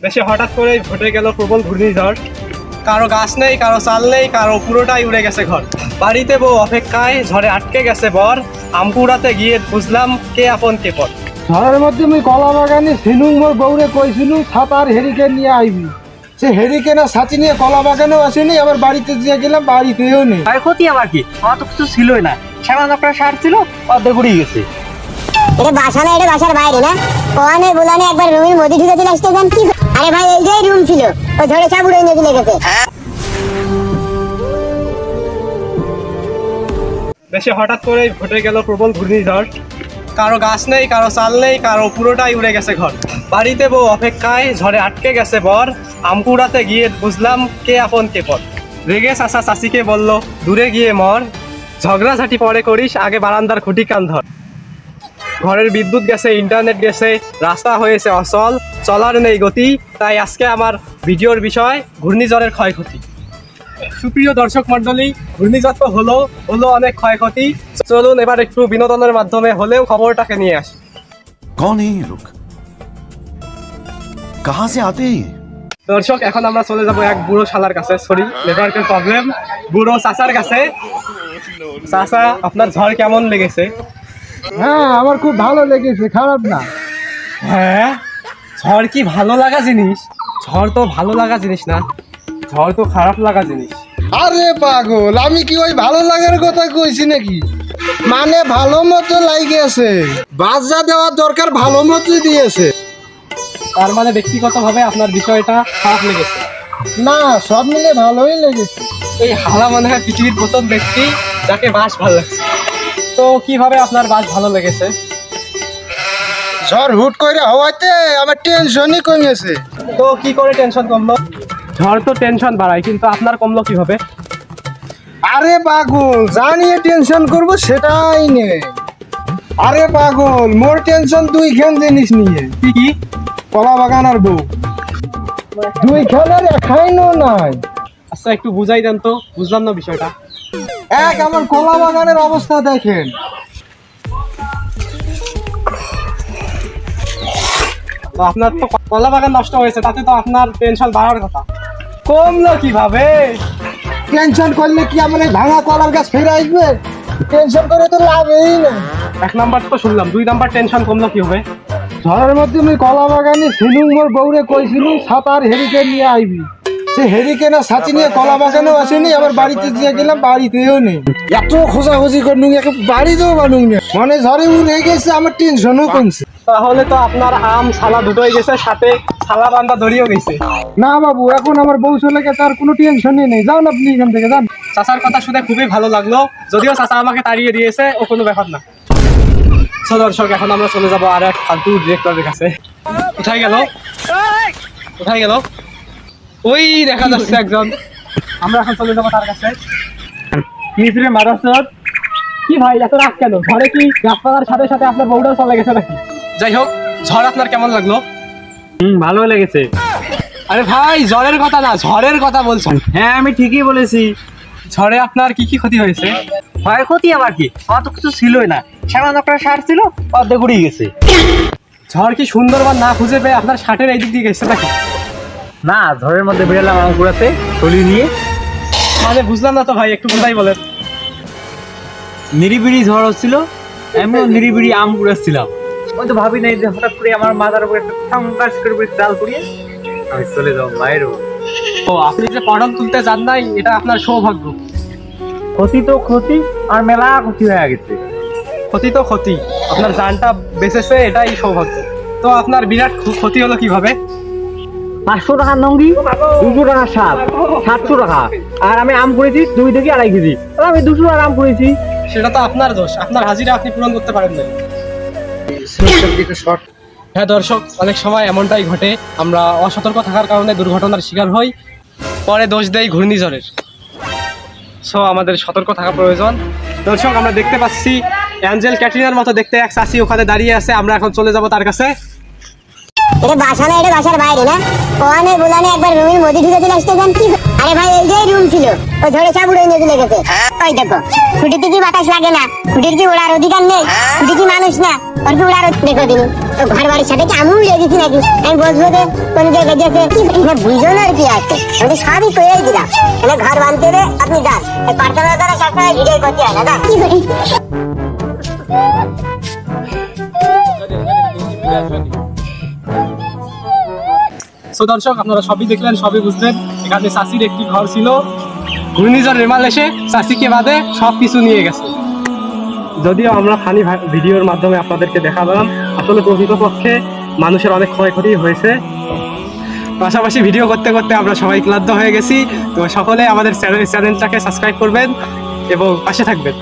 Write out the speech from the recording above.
দেশে হঠাৎ করেই ঘটে গেল প্রবল ঘূর্ণিঝড়। কারো গাছ নেই, কারো চাল নেই, কারো পুরোটাই উড়ে গেছে ঘর। বাড়িতে বউ অপেক্ষায়, ঝড়ে আটকে গেছে বর। আম কুড়াতে গিয়ে বুঝলাম কে আপন কে পর। ঝড়ের মধ্যে আমি কলা বাগানে ছিলুম, মোর বউরে কইছিলু ছাতার হেরিকেন নিয়ে আইবি। সে হেরিকেনের ছাতি নিয়ে কলা বাগানেও আসেনি, আবার বাড়িতে দিয়ে গেলাম, বাড়িতেও নেই। ক্ষতি আমার কি, আমার তো কিছু ছিলই না। সামান্য একটা সার ছিল, অর্ধেক উড়ে গেছে। এটা বাসা না, এটা বাসার বাইরে না। কোয়ানে বুলানে একবার রুমের মধ্যে ঢুকে চলে আসতে যান কি? আরে ভাই এই যে রুম ছিল, ও ঝড়ে সব উড়ে নিয়ে চলে গেছে। দেশে হঠাৎ করেই ঘটে গেল প্রবল ঘূর্ণিঝড়। কারো গাছ নেই, কারো চাল নেই, কারো পুরোটাই উড়ে গেছে ঘর। বাড়িতে বউ অপেক্ষায়, ঝড়ে আটকে গেছে বর। আম কুড়াতে গিয়ে বুঝলাম কে আপন কে পর। রেগে চাচা চাচিকে বলল দূরে গিয়ে মর। ঝগড়াঝাটি পরে করিস, আগে বারান্দার খুঁটি কান ধর। ঘরের বিদ্যুৎ গেছে, ইন্টারনেট গেছে, রাস্তা হয়েছে অচল, চলার নেই গতি। তাই আজকে আমার ভিডিওর বিষয় ঘূর্ণিঝড়ের ক্ষয়ক্ষতি। সুপ্রিয় দর্শক মণ্ডলী, ঘূর্ণিঝড় তো হলো অনেক ক্ষয়ক্ষতি। চলুন এবার একটু বিনোদনের মাধ্যমে হলেও খবরটাকে নিয়ে আসি। कौन है ये लोग? कहां से आते हैं? দর্শক এখন আমরা চলে যাব এক বুড়ো শালার কাছে। সরি, নেটওয়ার্কের প্রবলেম। বুড়ো চাচার কাছে। চাচা, আপনার ঝড় কেমন লেগেছে? হ্যাঁ, আমার খুব ভালো লেগেছে, খারাপ না। হ্যাঁ, ঝড় কি ভালো লাগা জিনিস? ঝড় তো ভালো লাগা জিনিস না, ঝড় তো খারাপ লাগা জিনিস। আরে পাগল, আমি কি ওই ভালো লাগার কথা কইছি নাকি? মানে ভালো মতো লাগিয়েছে, বাজা দেওয়ার দরকার ভালো মতো দিয়েছে। তার মানে ব্যক্তিগতভাবে আপনার বিষয়টা খারাপ লেগেছে? না, সব মিলে ভালোই লেগেছে। এই হালা মনে হয় পৃথিবীর প্রথম ব্যক্তি যাকে বাস ভালো লাগছে। তো কিভাবে আপনার বাস ভালো লেগেছে? ঝড় হুট করে হওয়াতে আমার টেনশনই কমেছে। তো কি করে টেনশন কমলো? ঝড় তো টেনশন বাড়ায়, কিন্তু আপনার কমলো কিভাবে? আরে পাগল, যা নিয়ে টেনশন করবো সেটাই নেই। আরে পাগল, মোর টেনশন দুইখান জিনিস নিয়ে। কি কি? কলা বাগান আর বউ। দুইখানের একাইনও নাই। আচ্ছা, একটু বুঝাই দেন তো, বুঝলাম না বিষয়টা। এক, আমার কলা বাগানের অবস্থা দেখেন। তো আপনার তো কলা বাগান নষ্ট হয়েছে, তাতে তো আপনার টেনশন বাড়ার কথা। কমলো কিভাবে? টেনশন করলে কি আমার এই ভাঙা কলার গাছ ফিরে আসবে? টেনশন করে তো লাভই নেই। এক নাম্বার তো শুনলাম, 2 নাম্বার টেনশন কমলো কি হবে? ঝড়ের মধ্যে আমি কলা বাগানে ছিলুম, মোর বউরে কইছিলু ছাতার হেরিকেন নিয়ে আইবি। সে হেরিকেনের ছাতি নিয়ে কলা বাগানেও আসেনি, আবার বাড়িতে দিয়ে গেলাম, বাড়িতেও নেই। এত খোঁজাখুঁজি করলুম, একে বাড়িতেও বানুম না। মানে ঝড়ে উড়ে গেছে, আমার টেনশনও কমছে। তাহলে তো আপনার আম ছালা দুটোই গেছে, সাথে ছালা বান্দা ধরিয়েও গেছে। না বাবু, এখন আমার বউ চলে গেছে, আর কোনো টেনশনই নেই। যান আপনি এখান থেকে, যান। চাচার কথা শুনে খুবই ভালো লাগলো, যদিও চাচা আমাকে তাড়িয়ে দিয়েছে, ও কোনো ব্যাপার না। তো দর্শক, এখন আমরা চলে যাবো আর এক ফালতু ডিরেক্টরের কাছে। কোথায় গেল? কোথায় গেল? ওই দেখা যাচ্ছে একজন। আমরা এখন চলে যাবো তার কাছে। মিস্ত্রি মাদারচোদ, কি ভাই এত রাগ কেন? ঝড়ে কি গাছপালার সাথে সাথে আপনার বউটাও চলে গেছে নাকি? যাই হোক, ঝড় আপনার কেমন লাগলো? ভালো লেগেছে। আরে ভাই, ঝড়ের কথা না, ঝড়ের কথা বলছেন। হ্যাঁ, আমি ঠিকই বলেছি। ঝড়ে আপনার কি কি ক্ষতি হয়েছে? ক্ষতি আমার কি, আমার তো কিছু ছিলই না। সামান্য একটা সার ছিল, অর্ধেক উড়ে গেছে। ঝড় কি সুন্দরবন না খুঁজে পেয়ে আপনার শার্টের এই দিক দিয়ে গেছে নাকি? না, ঝড়ের মধ্যে বেরোলাম আম কুড়াতে টলি নিয়ে। মানে বুঝলাম না তো ভাই, একটু বুঝাই বলেন। নিরিবিড়ি ঝড় হচ্ছিল, আমিও নিরিবিড়ি আম কুড়াচ্ছিলাম। ওই তো ভাবি নাই যে হঠাৎ করে আমার মাথার উপরে একটা ঠাঙ্গাস করে ডাল পড়িয়ে আমি চলে যাবো বাইরে। ও, আপনি যে পটল তুলতে যান নাই, এটা আপনার সৌভাগ্য। ক্ষতি তো ক্ষতি, আর মেলা ক্ষতি হয়ে গেছে। ক্ষতি তো ক্ষতি, আপনার জানটা বেঁচেছে, এটাই সৌভাগ্য। তো আপনার বিরাট ক্ষতি হলো কিভাবে? 500 টাকার নঙ্গি, 200 টাকার সার, 700 টাকা। আর আমি আম করেছি 2 থেকে 2.5 কেজি, আমি 200 টাকার আম করেছি। সেটা তো আপনার দোষ, আপনার হাজিরা আপনি পূরণ করতে পারেন না। হ্যাঁ দর্শক, অনেক সময় এমনটাই ঘটে, আমরা অসতর্ক থাকার কারণে দুর্ঘটনার শিকার হই, পরে দোষ দেয় ঘূর্ণিঝড়ের। সো আমাদের সতর্ক থাকা প্রয়োজন। দর্শক, আমরা দেখতে পাচ্ছি অ্যাঞ্জেল ক্যাটরিনার মতো দেখতে এক চাচি ওখানে দাঁড়িয়ে আছে। আমরা এখন চলে যাব তার কাছে। এটা বাসা না, এটা বাসার বাইরে না। কোয়ানে বুলানে একবার রুমের মধ্যে ঢুকে চলে আসতে যান কি? আরে ভাই এই যে রুম ছিল, ও ঝড়ে সব উড়ে নিয়ে চলে গেছে। ওই দেখো, খুঁটিতে কি বাতাস লাগে না? খুঁটির কি ওড়ার অধিকার নেই? খুঁটি কি মানুষ না? ওর কি উড়ার দেখো দিন তো ঘর বাড়ির সাথে কি আমিও উড়ে গেছি নাকি আমি বসবো যে কোন জায়গায় গেছে কি বুঝো না আর কি আছে আমি সবই কইয়াই দিলাম মানে ঘর বানতে রে আপনি যান এই পার্টনার দ্বারা সবসময় ভিডিও করতে হয় না কি করি সো দর্শক আপনারা সবই দেখলেন, সবই বুঝলেন। এখানে চাষির একটি ঘর ছিল, ঘূর্ণিঝড় রেমাল এসে চাষিকে বাদে সব কিছু নিয়ে গেছে। যদিও আমরা ফানি ভিডিওর মাধ্যমে আপনাদেরকে দেখালাম, আসলে প্রকৃতপক্ষে মানুষের অনেক ক্ষয়ক্ষতি হয়েছে। পাশাপাশি ভিডিও করতে করতে আমরা সবাই ক্লান্ত হয়ে গেছি। তো সকলে আমাদের চ্যানেলটাকে সাবস্ক্রাইব করবেন এবং পাশে থাকবেন।